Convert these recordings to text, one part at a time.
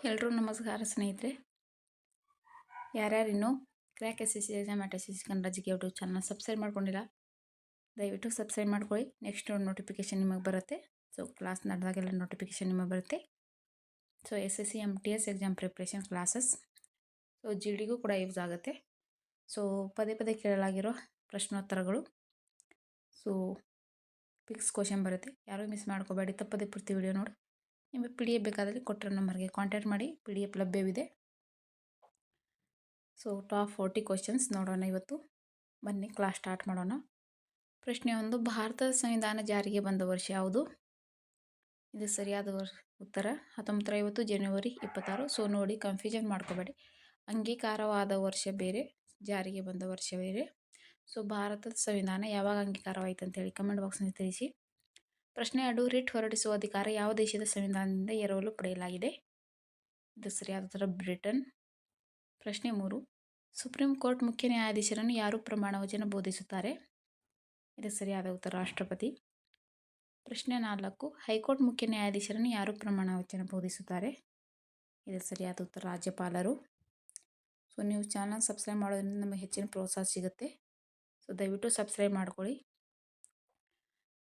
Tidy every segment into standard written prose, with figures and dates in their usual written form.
ಎಲ್ಲರೂ ನಮಸ್ಕಾರ ಸ್ನೇಹಿತರೆ. ಯಾರ್ಯಾರು ಇನ್ನೂ crack S S C exam at S S C Kannada G K YouTube channel subscribe ಮಾಡ್ಕೊಂಡಿಲ್ಲ, ದಯವಿಟ್ಟು ಸಬ್ಸ್ಕ್ರೈಬ್ ಮಾಡ್ಕೊಳ್ಳಿ. ನೆಕ್ಸ್ಟ್ ನೋಟಿಫಿಕೇಷನ್ ನಿಮಗೆ ಬರುತ್ತೆ. ಸೊ ಕ್ಲಾಸ್ ನಡೆದಾಗೆಲ್ಲ ನೋಟಿಫಿಕೇಷನ್ ನಿಮಗೆ ಬರುತ್ತೆ. So S S C MTS exam preparation classes so ಜಿ ಡಿಗೂ ಕೂಡ ಯೂಸ್ ಆಗುತ್ತೆ. ಸೊ ಪದೇ ಪದೇ ಕೇಳಲಾಗಿರೋ ಪ್ರಶ್ನೋತ್ತರಗಳು, ಸೊ ಫಿಕ್ಸ್ ಕ್ವಶನ್ ಬರುತ್ತೆ. ಯಾರೂ ಮಿಸ್ ಮಾಡ್ಕೋಬೇಡಿ, ತಪ್ಪದೇ ಪೂರ್ತಿ ವಿಡಿಯೋ ನೋಡಿ. ನಿಮಗೆ PDF ಬೇಕಾದಲ್ಲಿ ಕೊಟ್ಟಿರೋ ನಂಬರ್ಗೆ ಕಾಂಟ್ಯಾಕ್ಟ್ ಮಾಡಿ, PDF ಲಭ್ಯವಿದೆ. ಸೊ ಟಾಪ್ 40 ಕ್ವಶನ್ಸ್ ನೋಡೋಣ ಇವತ್ತು. ಬನ್ನಿ ಕ್ಲಾಸ್ ಸ್ಟಾರ್ಟ್ ಮಾಡೋಣ. ಪ್ರಶ್ನೆ 1, ಭಾರತದ ಸಂವಿಧಾನ ಜಾರಿಗೆ ಬಂದ ವರ್ಷ ಯಾವುದು? ಇದು ಸರಿಯಾದ ಉತ್ತರ 1950 ಜನವರಿ 26. ಸೊ ನೋಡಿ, ಕನ್ಫ್ಯೂಷನ್ ಮಾಡ್ಕೋಬೇಡಿ. ಅಂಗೀಕಾರವಾದ ವರ್ಷ ಬೇರೆ, ಜಾರಿಗೆ ಬಂದ ವರ್ಷ ಬೇರೆ. ಸೊ ಭಾರತದ ಸಂವಿಧಾನ ಯಾವಾಗ ಅಂಗೀಕಾರವಾಯಿತು ಅಂತೇಳಿ ಕಮೆಂಟ್ ಬಾಕ್ಸ್ನಲ್ಲಿ ತಿಳಿಸಿ. ಪ್ರಶ್ನೆ 2, ರಿಟ್ ಹೊರಡಿಸುವ ಅಧಿಕಾರ ಯಾವ ದೇಶದ ಸಂವಿಧಾನದಿಂದ ಎರವಲು ಪಡೆಯಲಾಗಿದೆ? ಇದು ಸರಿಯಾದ ಉತ್ತರ ಬ್ರಿಟನ್. ಪ್ರಶ್ನೆ 3, ಸುಪ್ರೀಂ ಕೋರ್ಟ್ ಮುಖ್ಯ ನ್ಯಾಯಾಧೀಶರನ್ನು ಯಾರು ಪ್ರಮಾಣ ವಚನ ಬೋಧಿಸುತ್ತಾರೆ? ಇದು ಸರಿಯಾದ ಉತ್ತರ ರಾಷ್ಟ್ರಪತಿ. ಪ್ರಶ್ನೆ 4, ಹೈಕೋರ್ಟ್ ಮುಖ್ಯ ನ್ಯಾಯಾಧೀಶರನ್ನು ಯಾರು ಪ್ರಮಾಣ ವಚನ ಬೋಧಿಸುತ್ತಾರೆ? ಇದು ಸರಿಯಾದ ಉತ್ತರ ರಾಜ್ಯಪಾಲರು. ಸೊ ನೀವು ಚಾನಲ್ ಸಬ್ಸ್ಕ್ರೈಬ್ ಮಾಡೋದ್ರಿಂದ ನಮಗೆ ಹೆಚ್ಚಿನ ಪ್ರೋತ್ಸಾಹ ಸಿಗುತ್ತೆ. ಸೊ ದಯವಿಟ್ಟು ಸಬ್ಸ್ಕ್ರೈಬ್ ಮಾಡ್ಕೊಳ್ಳಿ.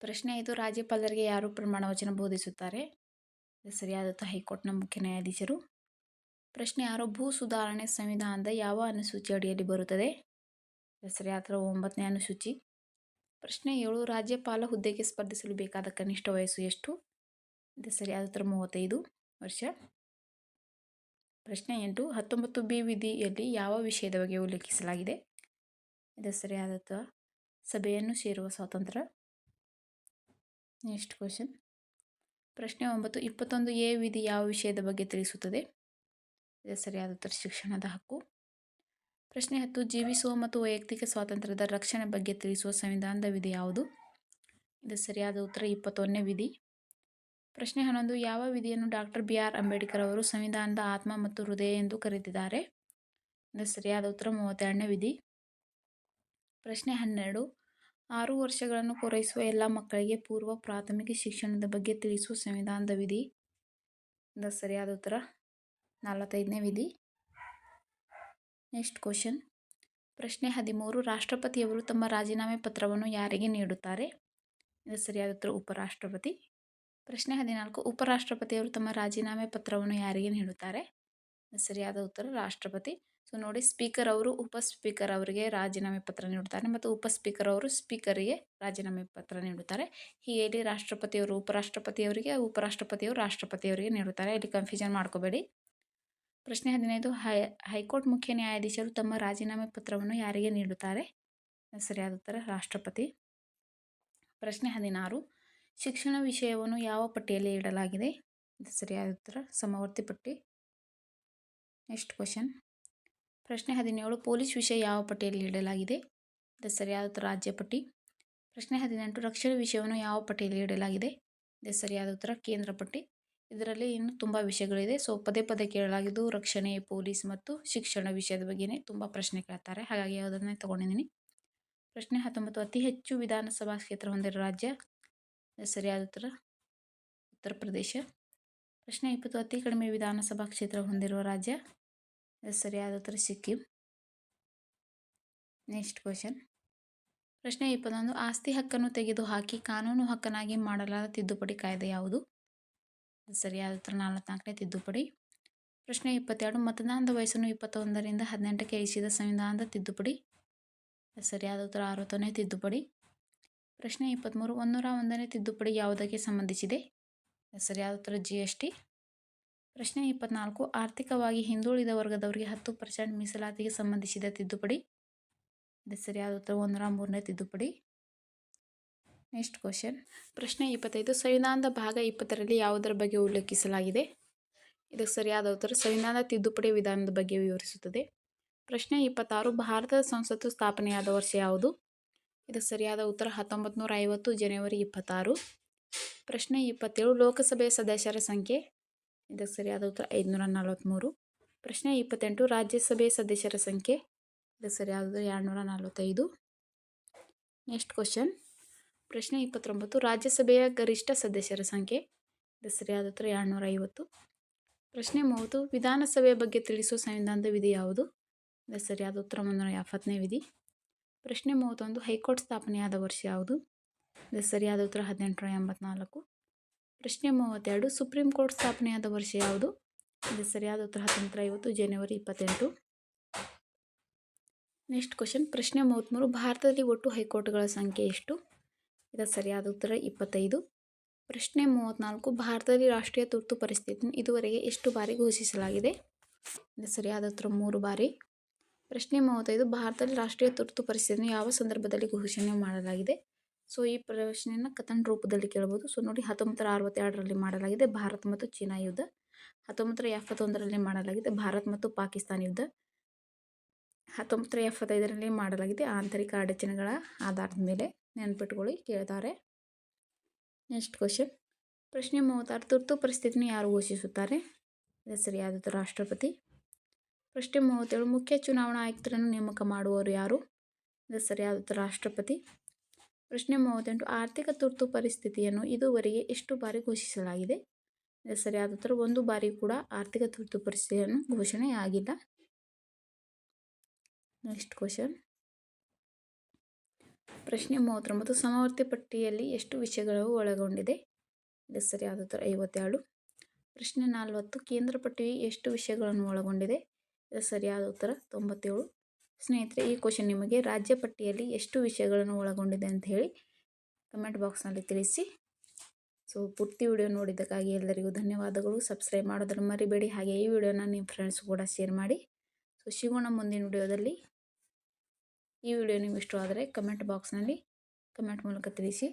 ಪ್ರಶ್ನೆ 5, ರಾಜ್ಯಪಾಲರಿಗೆ ಯಾರು ಪ್ರಮಾಣ ವಚನ ಬೋಧಿಸುತ್ತಾರೆ? ಇದು ಸರಿಯಾದ ಉತ್ತರ ಹೈಕೋರ್ಟ್ನ ಮುಖ್ಯ ನ್ಯಾಯಾಧೀಶರು. ಪ್ರಶ್ನೆ 6, ಭೂ ಸುಧಾರಣೆ ಸಂವಿಧಾನದ ಯಾವ ಅನುಸೂಚಿ ಅಡಿಯಲ್ಲಿ ಬರುತ್ತದೆ? ಇದು ಸರಿಯಾದ 9ನೇ ಅನುಸೂಚಿ. ಪ್ರಶ್ನೆ 7, ರಾಜ್ಯಪಾಲ ಹುದ್ದೆಗೆ ಸ್ಪರ್ಧಿಸಲು ಬೇಕಾದ ಕನಿಷ್ಠ ವಯಸ್ಸು ಎಷ್ಟು? ಇದು ಸರಿಯಾದ ಉತ್ತರ 35 ವರ್ಷ. ಪ್ರಶ್ನೆ 8, 19B ವಿಧಿಯಲ್ಲಿ ಯಾವ ವಿಷಯದ ಬಗ್ಗೆ ಉಲ್ಲೇಖಿಸಲಾಗಿದೆ? ಇದು ಸರಿಯಾದ ಉತ್ತರ ಸಭೆಯನ್ನು ಸೇರುವ ಸ್ವಾತಂತ್ರ್ಯ. Next question. ಪ್ರಶ್ನೆ 9, 21A ವಿಧಿ ಯಾವ ವಿಷಯದ ಬಗ್ಗೆ ತಿಳಿಸುತ್ತದೆ? ಇದು ಸರಿಯಾದ ಉತ್ತರ ಶಿಕ್ಷಣದ ಹಕ್ಕು. ಪ್ರಶ್ನೆ 10, ಜೀವಿಸುವ ಮತ್ತು ವೈಯಕ್ತಿಕ ಸ್ವಾತಂತ್ರ್ಯದ ರಕ್ಷಣೆ ಬಗ್ಗೆ ತಿಳಿಸುವ ಸಂವಿಧಾನದ ವಿಧಿ ಯಾವುದು? ಇದು ಸರಿಯಾದ ಉತ್ತರ 21ನೇ ವಿಧಿ. ಪ್ರಶ್ನೆ 11, ಯಾವ ವಿಧಿಯನ್ನು ಡಾಕ್ಟರ್ BR ಅಂಬೇಡ್ಕರ್ ಅವರು ಸಂವಿಧಾನದ ಆತ್ಮ ಮತ್ತು ಹೃದಯ ಎಂದು ಕರೆದಿದ್ದಾರೆ? ಇದು ಸರಿಯಾದ ಉತ್ತರ 32ನೇ ವಿಧಿ. ಪ್ರಶ್ನೆ 12, 6 ವರ್ಷಗಳನ್ನು ಪೂರೈಸುವ ಎಲ್ಲ ಮಕ್ಕಳಿಗೆ ಪೂರ್ವ ಪ್ರಾಥಮಿಕ ಶಿಕ್ಷಣದ ಬಗ್ಗೆ ತಿಳಿಸುವ ಸಂವಿಧಾನದ ವಿಧಿ? ಇದು ಸರಿಯಾದ ಉತ್ತರ 45ನೇ ವಿಧಿ. Next question. ಪ್ರಶ್ನೆ 13, ರಾಷ್ಟ್ರಪತಿಯವರು ತಮ್ಮ ರಾಜೀನಾಮೆ ಪತ್ರವನ್ನು ಯಾರಿಗೆ ನೀಡುತ್ತಾರೆ? ಇದು ಸರಿಯಾದ ಉತ್ತರ ಉಪರಾಷ್ಟ್ರಪತಿ. ಪ್ರಶ್ನೆ 14, ಉಪರಾಷ್ಟ್ರಪತಿಯವರು ತಮ್ಮ ರಾಜೀನಾಮೆ ಪತ್ರವನ್ನು ಯಾರಿಗೆ ನೀಡುತ್ತಾರೆ? ಇದು ಸರಿಯಾದ ಉತ್ತರ ರಾಷ್ಟ್ರಪತಿ. ಸೊ ನೋಡಿ, ಸ್ಪೀಕರ್ ಅವರು ಉಪ ಸ್ಪೀಕರ್ ಅವರಿಗೆ ರಾಜೀನಾಮೆ ಪತ್ರ ನೀಡುತ್ತಾರೆ ಮತ್ತು ಉಪ ಸ್ಪೀಕರ್ ಅವರು ಸ್ಪೀಕರಿಗೆ ರಾಜೀನಾಮೆ ಪತ್ರ ನೀಡುತ್ತಾರೆ. ಹೀಗೆ ಇಲ್ಲಿ ರಾಷ್ಟ್ರಪತಿಯವರು ಉಪರಾಷ್ಟ್ರಪತಿಯವರಿಗೆ, ಉಪರಾಷ್ಟ್ರಪತಿಯವರು ರಾಷ್ಟ್ರಪತಿಯವರಿಗೆ ನೀಡುತ್ತಾರೆ. ಇಲ್ಲಿ ಕನ್ಫ್ಯೂಷನ್ ಮಾಡ್ಕೋಬೇಡಿ. ಪ್ರಶ್ನೆ 15, ಹೈಕೋರ್ಟ್ ಮುಖ್ಯ ನ್ಯಾಯಾಧೀಶರು ತಮ್ಮ ರಾಜೀನಾಮೆ ಪತ್ರವನ್ನು ಯಾರಿಗೆ ನೀಡುತ್ತಾರೆ? ಸರಿಯಾದ ಉತ್ತರ ರಾಷ್ಟ್ರಪತಿ. ಪ್ರಶ್ನೆ 16, ಶಿಕ್ಷಣ ವಿಷಯವನ್ನು ಯಾವ ಪಟ್ಟಿಯಲ್ಲಿ ಇಡಲಾಗಿದೆ? ಇದು ಸರಿಯಾದ ಉತ್ತರ ಸಮವರ್ತಿ ಪಟ್ಟಿ. Next question. ಪ್ರಶ್ನೆ 17, ಪೊಲೀಸ್ ವಿಷಯ ಯಾವ ಪಟ್ಟಿಯಲ್ಲಿ ಇಡಲಾಗಿದೆ? ಇದು ಸರಿಯಾದ ಉತ್ತರ ರಾಜ್ಯ ಪಟ್ಟಿ. ಪ್ರಶ್ನೆ 18, ರಕ್ಷಣೆ ವಿಷಯವನ್ನು ಯಾವ ಪಟ್ಟಿಯಲ್ಲಿ ಇಡಲಾಗಿದೆ? ಇದು ಸರಿಯಾದ ಉತ್ತರ ಕೇಂದ್ರ ಪಟ್ಟಿ. ಇದರಲ್ಲಿ ಇನ್ನು ತುಂಬ ವಿಷಯಗಳಿದೆ. ಸೊ ಪದೇ ಪದೇ ಕೇಳಲಾಗಿದ್ದು ರಕ್ಷಣೆ, ಪೊಲೀಸ್ ಮತ್ತು ಶಿಕ್ಷಣ ವಿಷಯದ ಬಗ್ಗೆನೇ ತುಂಬ ಪ್ರಶ್ನೆ ಕೇಳ್ತಾರೆ, ಹಾಗಾಗಿ ಯಾವುದನ್ನೇ ತಗೊಂಡಿದ್ದೀನಿ. ಪ್ರಶ್ನೆ 19, ಅತಿ ಹೆಚ್ಚು ವಿಧಾನಸಭಾ ಕ್ಷೇತ್ರ ಹೊಂದಿರುವ ರಾಜ್ಯ? ಇದು ಸರಿಯಾದ ಉತ್ತರ ಉತ್ತರ ಪ್ರದೇಶ. ಪ್ರಶ್ನೆ 20, ಅತಿ ಕಡಿಮೆ ವಿಧಾನಸಭಾ ಕ್ಷೇತ್ರ ಹೊಂದಿರುವ ರಾಜ್ಯ? ಇದು ಸರಿಯಾದ ಉತ್ತರ ಸಿಕ್ಕಿಂ. Next question. ಪ್ರಶ್ನೆ 21, ಆಸ್ತಿ ಹಕ್ಕನ್ನು ತೆಗೆದುಹಾಕಿ ಕಾನೂನು ಹಕ್ಕನ್ನಾಗಿ ಮಾಡಲಾದ ತಿದ್ದುಪಡಿ ಕಾಯ್ದೆ ಯಾವುದು? ಇದು ಸರಿಯಾದ ಉತ್ತರ 44ನೇ ತಿದ್ದುಪಡಿ. ಪ್ರಶ್ನೆ 22, ಮತದಾನದ ವಯಸ್ಸನ್ನು 21ರಿಂದ 18ಕ್ಕೆ ಇಳಿಸಿದ ಸಂವಿಧಾನದ ತಿದ್ದುಪಡಿ? ಸರಿಯಾದ ಉತ್ತರ 60ನೇ ತಿದ್ದುಪಡಿ. ಪ್ರಶ್ನೆ 23, 101ನೇ ತಿದ್ದುಪಡಿ ಯಾವುದಕ್ಕೆ ಸಂಬಂಧಿಸಿದೆ? ಸರಿಯಾದ ಉತ್ತರ GST. ಪ್ರಶ್ನೆ 24, ಆರ್ಥಿಕವಾಗಿ ಹಿಂದುಳಿದ ವರ್ಗದವರಿಗೆ 10% ಮೀಸಲಾತಿಗೆ ಸಂಬಂಧಿಸಿದ ತಿದ್ದುಪಡಿ? ಇದು ಸರಿಯಾದ ಉತ್ತರ 103ನೇ ತಿದ್ದುಪಡಿ. Next question. ಪ್ರಶ್ನೆ 25, ಸಂವಿಧಾನದ ಭಾಗ 20ರಲ್ಲಿ ಯಾವುದರ ಬಗ್ಗೆ ಉಲ್ಲೇಖಿಸಲಾಗಿದೆ? ಇದಕ್ಕೆ ಸರಿಯಾದ ಉತ್ತರ ಸಂವಿಧಾನದ ತಿದ್ದುಪಡಿ ವಿಧಾನದ ಬಗ್ಗೆ ವಿವರಿಸುತ್ತದೆ. ಪ್ರಶ್ನೆ 26, ಭಾರತದ ಸಂಸತ್ತು ಸ್ಥಾಪನೆಯಾದ ವರ್ಷ ಯಾವುದು? ಇದಕ್ಕೆ ಸರಿಯಾದ ಉತ್ತರ 1950 ಜನವರಿ 26. ಪ್ರಶ್ನೆ 27, ಲೋಕಸಭೆಯ ಸದಸ್ಯರ ಸಂಖ್ಯೆ? ಇದಕ್ಕೆ ಸರಿಯಾದ ಉತ್ತರ 543. ಪ್ರಶ್ನೆ 28, ರಾಜ್ಯಸಭೆಯ ಸದಸ್ಯರ ಸಂಖ್ಯೆ? ಇದಕ್ಕೆ ಸರಿಯಾದ ಉತ್ತರ 245. Next question. ಪ್ರಶ್ನೆ 29, ರಾಜ್ಯಸಭೆಯ ಗರಿಷ್ಠ ಸದಸ್ಯರ ಸಂಖ್ಯೆ? ಇದಕ್ಕೆ ಸರಿಯಾದ ಉತ್ತರ 250. ಪ್ರಶ್ನೆ 30 ವಿಧಾನಸಭೆಯ ಬಗ್ಗೆ ತಿಳಿಸುವ ಸಂವಿಧಾನದ ವಿಧಿ ಯಾವುದು? ಇದಕ್ಕೆ ಸರಿಯಾದ ಉತ್ತರ 370ನೇ ವಿಧಿ. ಪ್ರಶ್ನೆ 31 ಹೈಕೋರ್ಟ್ ಸ್ಥಾಪನೆಯಾದ ವರ್ಷ ಯಾವುದು? ಇದಕ್ಕೆ ಸರಿಯಾದ ಉತ್ತರ 1884. ಪ್ರಶ್ನೆ 32 ಸುಪ್ರೀಂ ಕೋರ್ಟ್ ಸ್ಥಾಪನೆಯಾದ ವರ್ಷ ಯಾವುದು? ಇದಕ್ಕೆ ಸರಿಯಾದ ಉತ್ತರ 1950 ಜನವರಿ 28. ನೆಕ್ಸ್ಟ್ ಕ್ವಶನ್ ಪ್ರಶ್ನೆ 33 ಭಾರತದಲ್ಲಿ ಒಟ್ಟು ಹೈಕೋರ್ಟ್ಗಳ ಸಂಖ್ಯೆ ಎಷ್ಟು? ಇದಕ್ಕೆ ಸರಿಯಾದ ಉತ್ತರ 25. ಪ್ರಶ್ನೆ 34 ಭಾರತದಲ್ಲಿ ರಾಷ್ಟ್ರೀಯ ತುರ್ತು ಪರಿಸ್ಥಿತಿಯನ್ನು ಇದುವರೆಗೆ ಎಷ್ಟು ಬಾರಿ ಘೋಷಿಸಲಾಗಿದೆ? ಇದಕ್ಕೆ ಸರಿಯಾದ ಉತ್ತರ 3 ಬಾರಿ. ಪ್ರಶ್ನೆ 35 ಭಾರತದಲ್ಲಿ ರಾಷ್ಟ್ರೀಯ ತುರ್ತು ಪರಿಸ್ಥಿತಿಯನ್ನು ಯಾವ ಸಂದರ್ಭದಲ್ಲಿ ಘೋಷಣೆ ಮಾಡಲಾಗಿದೆ? ಸೊ ಈ ಪ್ರಶ್ನೆಯನ್ನು ಕಥನ ರೂಪದಲ್ಲಿ ಕೇಳಬಹುದು. ಸೊ ನೋಡಿ 1962ರಲ್ಲಿ ಮಾಡಲಾಗಿದೆ ಭಾರತ ಮತ್ತು ಚೀನಾ ಯುದ್ಧ. 1971ರಲ್ಲಿ ಮಾಡಲಾಗಿದೆ ಭಾರತ್ ಮತ್ತು ಪಾಕಿಸ್ತಾನ ಯುದ್ಧ. 1975ರಲ್ಲಿ ಮಾಡಲಾಗಿದೆ ಆಂತರಿಕ ಅಡಚಣೆಗಳ ಆಧಾರದ ಮೇಲೆ. ನೆನಪಿಟ್ಕೊಳ್ಳಿ, ಕೇಳ್ತಾರೆ. ನೆಕ್ಸ್ಟ್ ಕ್ವಶನ್ ಪ್ರಶ್ನೆ 36 ತುರ್ತು ಪರಿಸ್ಥಿತಿಯನ್ನು ಯಾರು ಘೋಷಿಸುತ್ತಾರೆ? ಇದಕ್ಕೆ ಸರಿಯಾದ ಉತ್ತರ ರಾಷ್ಟ್ರಪತಿ. ಪ್ರಶ್ನೆ 37 ಮುಖ್ಯ ಚುನಾವಣಾ ಆಯುಕ್ತರನ್ನು ನೇಮಕ ಮಾಡುವವರು ಯಾರು? ಇದಕ್ಕೆ ಸರಿಯಾದ ಉತ್ತರ ರಾಷ್ಟ್ರಪತಿ. ಪ್ರಶ್ನೆ 38 ಆರ್ಥಿಕ ತುರ್ತು ಪರಿಸ್ಥಿತಿಯನ್ನು ಇದುವರೆಗೆ ಎಷ್ಟು ಬಾರಿ ಘೋಷಿಸಲಾಗಿದೆ? ಇದಕ್ಕೆ ಸರಿಯಾದ ಉತ್ತರ 1 ಬಾರಿ ಕೂಡ ಆರ್ಥಿಕ ತುರ್ತು ಪರಿಸ್ಥಿತಿಯನ್ನು ಘೋಷಣೆ ಆಗಿಲ್ಲ. ನೆಕ್ಸ್ಟ್ ಕ್ವಶನ್ ಪ್ರಶ್ನೆ 39 ಸಮವರ್ತಿ ಪಟ್ಟಿಯಲ್ಲಿ ಎಷ್ಟು ವಿಷಯಗಳು ಒಳಗೊಂಡಿದೆ? ಇದಕ್ಕೆ ಸರಿಯಾದ ಉತ್ತರ 52. ಪ್ರಶ್ನೆ 40 ಕೇಂದ್ರ ಪಟ್ಟಿಯು ಎಷ್ಟು ವಿಷಯಗಳನ್ನು ಒಳಗೊಂಡಿದೆ? ಇದಕ್ಕೆ ಸರಿಯಾದ ಉತ್ತರ 97. ಸ್ನೇಹಿತರೆ, ಈ ಕ್ವಶನ್ ನಿಮಗೆ ರಾಜ್ಯ ಪಟ್ಟಿಯಲ್ಲಿ ಎಷ್ಟು ವಿಷಯಗಳನ್ನು ಒಳಗೊಂಡಿದೆ ಅಂತ ಹೇಳಿ ಕಮೆಂಟ್ ಬಾಕ್ಸ್ನಲ್ಲಿ ತಿಳಿಸಿ. ಸೊ ಪೂರ್ತಿ ವಿಡಿಯೋ ನೋಡಿದ್ದಕ್ಕಾಗಿ ಎಲ್ಲರಿಗೂ ಧನ್ಯವಾದಗಳು. ಸಬ್ಸ್ಕ್ರೈಬ್ ಮಾಡೋದನ್ನು ಮರಿಬೇಡಿ. ಹಾಗೆ ಈ ವಿಡಿಯೋನ ನಿಮ್ಮ ಫ್ರೆಂಡ್ಸ್ ಕೂಡ ಶೇರ್ ಮಾಡಿ. ಸೊ ಸಿಗೋಣ ಮುಂದಿನ ವಿಡಿಯೋದಲ್ಲಿ. ಈ ವಿಡಿಯೋ ನಿಮಗೆ ಇಷ್ಟವಾದರೆ ಕಮೆಂಟ್ ಬಾಕ್ಸ್ನಲ್ಲಿ ಕಮೆಂಟ್ ಮೂಲಕ ತಿಳಿಸಿ.